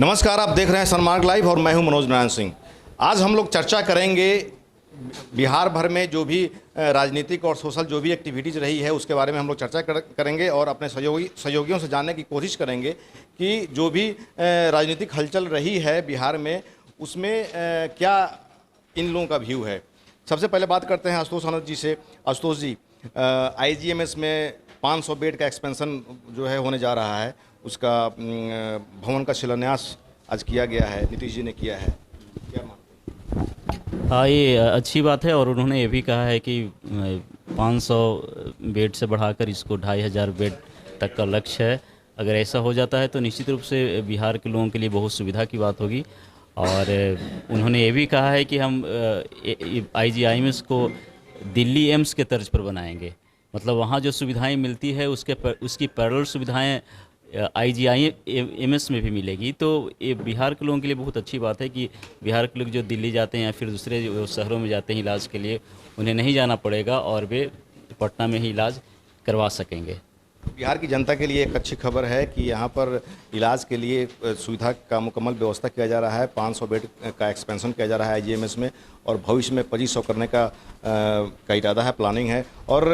नमस्कार, आप देख रहे हैं सनमार्ग लाइव और मैं हूं मनोज नारायण सिंह। आज हम लोग चर्चा करेंगे बिहार भर में जो भी राजनीतिक और सोशल जो भी एक्टिविटीज़ रही है उसके बारे में हम लोग चर्चा करेंगे और अपने सहयोगियों से जानने की कोशिश करेंगे कि जो भी राजनीतिक हलचल रही है बिहार में उसमें क्या इन लोगों का व्यू है। सबसे पहले बात करते हैं आशुतोष आनंद जी से। आशुतोष जी, IGMS में 500 बेड का एक्सपेंशन जो है होने जा रहा है, उसका भवन का शिलान्यास आज किया गया है, नीतीश जी ने किया है, क्या मानते हैं? हाँ, ये अच्छी बात है और उन्होंने ये भी कहा है कि 500 बेड से बढ़ाकर इसको 2500 बेड तक का लक्ष्य है। अगर ऐसा हो जाता है तो निश्चित रूप से बिहार के लोगों के लिए बहुत सुविधा की बात होगी। और उन्होंने ये भी कहा है कि हम IGIMS को दिल्ली एम्स के तर्ज पर बनाएंगे, मतलब वहाँ जो सुविधाएं मिलती है उसकी पैरेलल सुविधाएं IGIMS में भी मिलेगी। तो ये बिहार के लोगों के लिए बहुत अच्छी बात है कि बिहार के लोग जो दिल्ली जाते हैं या फिर दूसरे जो शहरों में जाते हैं इलाज के लिए, उन्हें नहीं जाना पड़ेगा और वे पटना में ही इलाज करवा सकेंगे। बिहार की जनता के लिए एक अच्छी खबर है कि यहाँ पर इलाज के लिए सुविधा का मुकम्मल व्यवस्था किया जा रहा है। 500 बेड का एक्सपेंशन किया जा रहा है IGMS में और भविष्य में 2500 करने का इरादा है, प्लानिंग है। और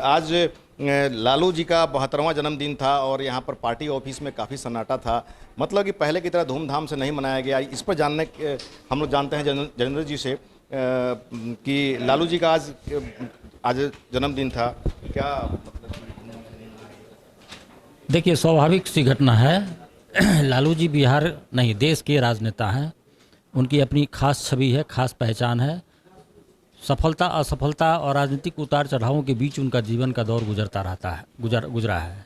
आज लालू जी का 72वां जन्मदिन था और यहाँ पर पार्टी ऑफिस में काफ़ी सन्नाटा था, मतलब कि पहले की तरह धूमधाम से नहीं मनाया गया। इस पर हम लोग जानते हैं जनेंद्र जी से कि लालू जी का आज जन्मदिन था, क्या देखिए, स्वाभाविक सी घटना है। लालू जी बिहार नहीं देश के राजनेता हैं, उनकी अपनी खास छवि है, खास पहचान है। सफलता असफलता और राजनीतिक उतार चढ़ावों के बीच उनका जीवन का दौर गुजरता रहता है, गुजरा है।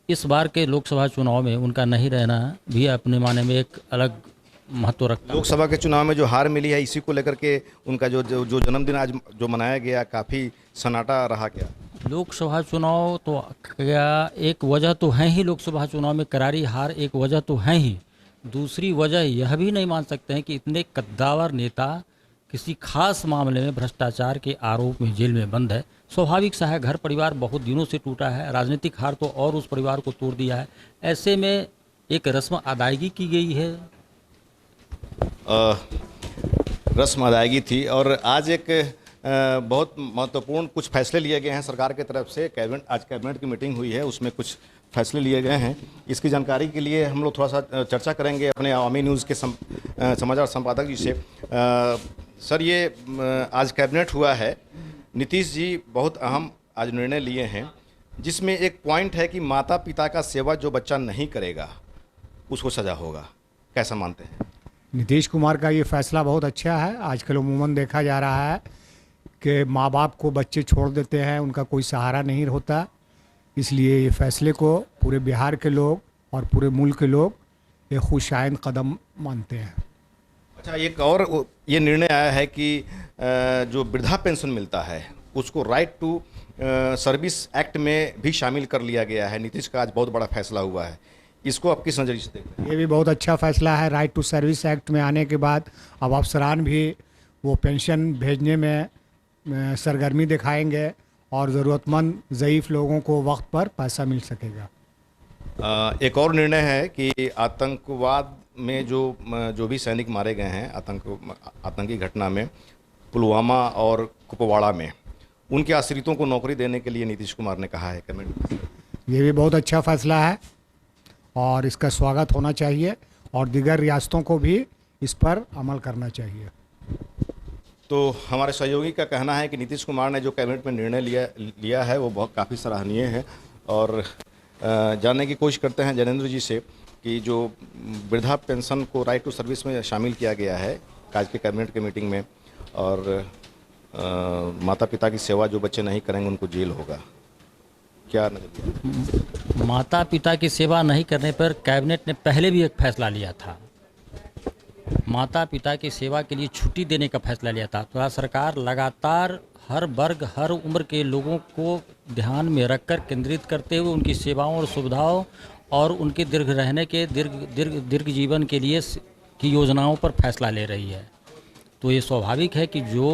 इस बार के लोकसभा चुनाव में उनका नहीं रहना भी अपने माने में एक अलग महत्व रखता है। लोकसभा के चुनाव में जो हार मिली है, इसी को लेकर के उनका जो जन्मदिन आज जो मनाया गया, काफ़ी सन्नाटा रहा। क्या लोकसभा चुनाव तो क्या एक वजह तो है ही, लोकसभा चुनाव में करारी हार एक वजह तो है ही। दूसरी वजह यह भी नहीं मान सकते हैं कि इतने कद्दावर नेता किसी खास मामले में भ्रष्टाचार के आरोप में जेल में बंद है। स्वाभाविक सा है, घर परिवार बहुत दिनों से टूटा है, राजनीतिक हार तो और उस परिवार को तोड़ दिया है। ऐसे में एक रस्म अदायगी की गई है, रस्म अदायगी थी और आज एक बहुत महत्वपूर्ण कुछ फैसले लिए गए हैं सरकार की तरफ से। आज कैबिनेट की मीटिंग हुई है, उसमें कुछ फैसले लिए गए हैं। इसकी जानकारी के लिए हम लोग थोड़ा सा चर्चा करेंगे अपने आवामी न्यूज़ के समाचार संपादक जी से। सर, ये आज कैबिनेट हुआ है, नीतीश जी बहुत अहम आज निर्णय लिए हैं, जिसमें एक पॉइंट है कि माता पिता का सेवा जो बच्चा नहीं करेगा उसको सज़ा होगा। कैसा मानते हैं? नीतीश कुमार का ये फैसला बहुत अच्छा है। आजकल अमूमन देखा जा रहा है कि माँ बाप को बच्चे छोड़ देते हैं, उनका कोई सहारा नहीं होता। इसलिए ये फैसले को पूरे बिहार के लोग और पूरे मुल्क के लोग एक खुशाइन कदम मानते हैं। अच्छा, एक और ये निर्णय आया है कि जो वृद्धा पेंशन मिलता है उसको राइट टू सर्विस एक्ट में भी शामिल कर लिया गया है। नीतीश का आज बहुत बड़ा फैसला हुआ है, इसको आप किस नज़रिए से देखते हैं? ये भी बहुत अच्छा फैसला है। राइट टू सर्विस एक्ट में आने के बाद अब अफसरान भी वो पेंशन भेजने में सरगर्मी दिखाएंगे और ज़रूरतमंद ज़ईफ़ लोगों को वक्त पर पैसा मिल सकेगा। एक और निर्णय है कि आतंकवाद में जो भी सैनिक मारे गए हैं आतंकी घटना में, पुलवामा और कुपवाड़ा में, उनके आश्रितों को नौकरी देने के लिए नीतीश कुमार ने कहा है कमेंट। ये भी बहुत अच्छा फैसला है और इसका स्वागत होना चाहिए और दीगर रियासतों को भी इस पर अमल करना चाहिए। तो हमारे सहयोगी का कहना है कि नीतीश कुमार ने जो कैबिनेट में निर्णय लिया है वो बहुत काफ़ी सराहनीय है। और जानने की कोशिश करते हैं जनेंद्र जी से कि जो वृद्धा पेंशन को राइट टू सर्विस में शामिल किया गया है आज के कैबिनेट के मीटिंग में, और माता पिता की सेवा जो बच्चे नहीं करेंगे उनको जेल होगा, क्या नजरिया? माता पिता की सेवा नहीं करने पर कैबिनेट ने पहले भी एक फैसला लिया था, माता पिता की सेवा के लिए छुट्टी देने का फैसला लिया था। तो सरकार लगातार हर वर्ग हर उम्र के लोगों को ध्यान में रखकर केंद्रित करते हुए उनकी सेवाओं और सुविधाओं और उनके दीर्घ रहने के दीर्घ जीवन के लिए की योजनाओं पर फैसला ले रही है। तो ये स्वाभाविक है कि जो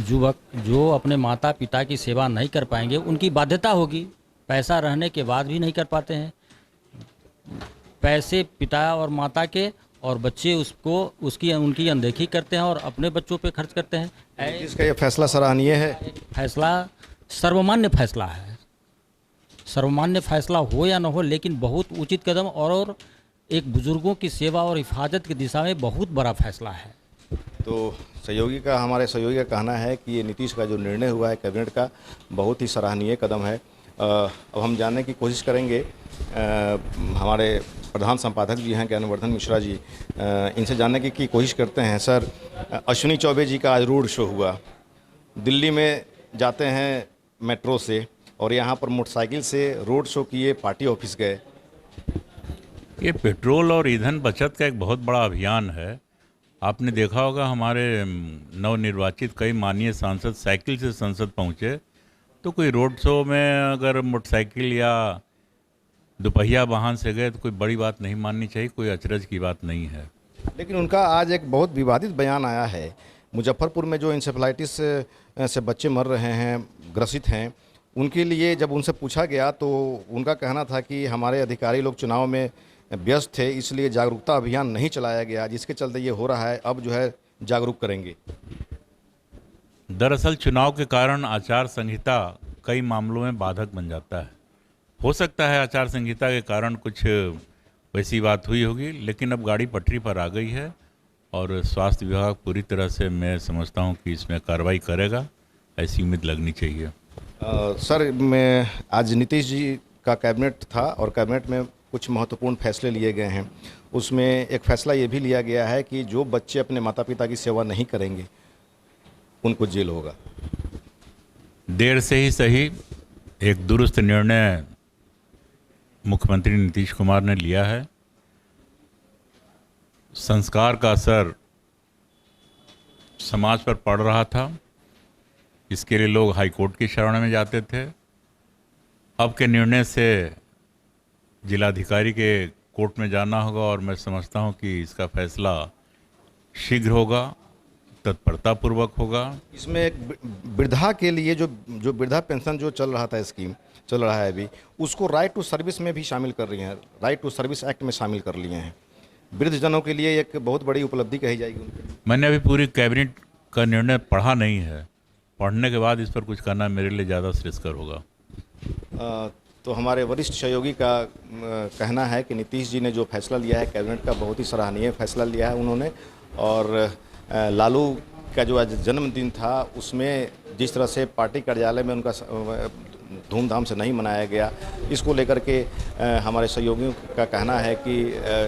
युवक जो अपने माता पिता की सेवा नहीं कर पाएंगे उनकी बाध्यता होगी, पैसा रहने के बाद भी नहीं कर पाते हैं। पैसे पिता और माता के, और बच्चे उनकी अनदेखी करते हैं और अपने बच्चों पे खर्च करते हैं। नीतीश का ये फैसला सराहनीय है। फैसला सर्वमान्य फैसला है, सर्वमान्य फैसला हो या न हो, लेकिन बहुत उचित कदम और एक बुजुर्गों की सेवा और हिफाजत की दिशा में बहुत बड़ा फैसला है। तो हमारे सहयोगी का कहना है कि ये नीतीश का जो निर्णय हुआ है कैबिनेट का, बहुत ही सराहनीय कदम है। अब हम जानने की कोशिश करेंगे, हमारे प्रधान संपादक जी हैं ज्ञानवर्धन मिश्रा जी, इनसे जानने की कोशिश करते हैं। सर, अश्विनी चौबे जी का आज रोड शो हुआ, दिल्ली में जाते हैं मेट्रो से और यहाँ पर मोटरसाइकिल से रोड शो किए, पार्टी ऑफिस गए। ये पेट्रोल और ईंधन बचत का एक बहुत बड़ा अभियान है। आपने देखा होगा हमारे नवनिर्वाचित कई माननीय सांसद साइकिल से संसद पहुँचे, तो कोई रोड शो में अगर मोटरसाइकिल या दोपहिया वाहन से गए तो कोई बड़ी बात नहीं माननी चाहिए, कोई अचरज की बात नहीं है। लेकिन उनका आज एक बहुत विवादित बयान आया है। मुजफ्फरपुर में जो इंसेफेलाइटिस से बच्चे मर रहे हैं, ग्रसित हैं, उनके लिए जब उनसे पूछा गया तो उनका कहना था कि हमारे अधिकारी लोग चुनाव में व्यस्त थे, इसलिए जागरूकता अभियान नहीं चलाया गया, जिसके चलते ये हो रहा है। अब जो है जागरूक करेंगे। दरअसल चुनाव के कारण आचार संहिता कई मामलों में बाधक बन जाता है। हो सकता है आचार संहिता के कारण कुछ वैसी बात हुई होगी, लेकिन अब गाड़ी पटरी पर आ गई है और स्वास्थ्य विभाग पूरी तरह से, मैं समझता हूं कि इसमें कार्रवाई करेगा, ऐसी उम्मीद लगनी चाहिए। सर, मैं आज नीतीश जी का कैबिनेट था और कैबिनेट में कुछ महत्वपूर्ण फैसले लिए गए हैं। उसमें एक फैसला ये भी लिया गया है कि जो बच्चे अपने माता पिता की सेवा नहीं करेंगे उनको जेल होगा। देर से ही सही, एक दुरुस्त निर्णय मुख्यमंत्री नीतीश कुमार ने लिया है। संस्कार का असर समाज पर पड़ रहा था, इसके लिए लोग हाई कोर्ट की शरण में जाते थे। अब के निर्णय से जिलाधिकारी के कोर्ट में जाना होगा और मैं समझता हूं कि इसका फैसला शीघ्र होगा, तत्परतापूर्वक होगा। इसमें एक वृद्धा के लिए जो वृद्धा पेंशन जो चल रहा था, स्कीम चल रहा है अभी, उसको राइट टू सर्विस में भी शामिल कर रही हैं, राइट टू सर्विस एक्ट में शामिल कर लिए हैं। वृद्धजनों के लिए एक बहुत बड़ी उपलब्धि कही जाएगी उनकी। मैंने अभी पूरी कैबिनेट का निर्णय पढ़ा नहीं है, पढ़ने के बाद इस पर कुछ करना मेरे लिए ज़्यादा श्रेयस्कर होगा। तो हमारे वरिष्ठ सहयोगी का कहना है कि नीतीश जी ने जो फैसला लिया है कैबिनेट का, बहुत ही सराहनीय फैसला लिया है उन्होंने। और लालू का जो आज जन्मदिन था, उसमें जिस तरह से पार्टी कार्यालय में उनका धूमधाम से नहीं मनाया गया, इसको लेकर के हमारे सहयोगियों का कहना है कि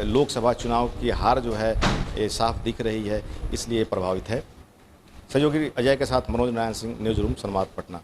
लोकसभा चुनाव की हार जो है ये साफ दिख रही है, इसलिए प्रभावित है। सहयोगी अजय के साथ मनोज नारायण सिंह, न्यूज़ रूम, संवाद, पटना।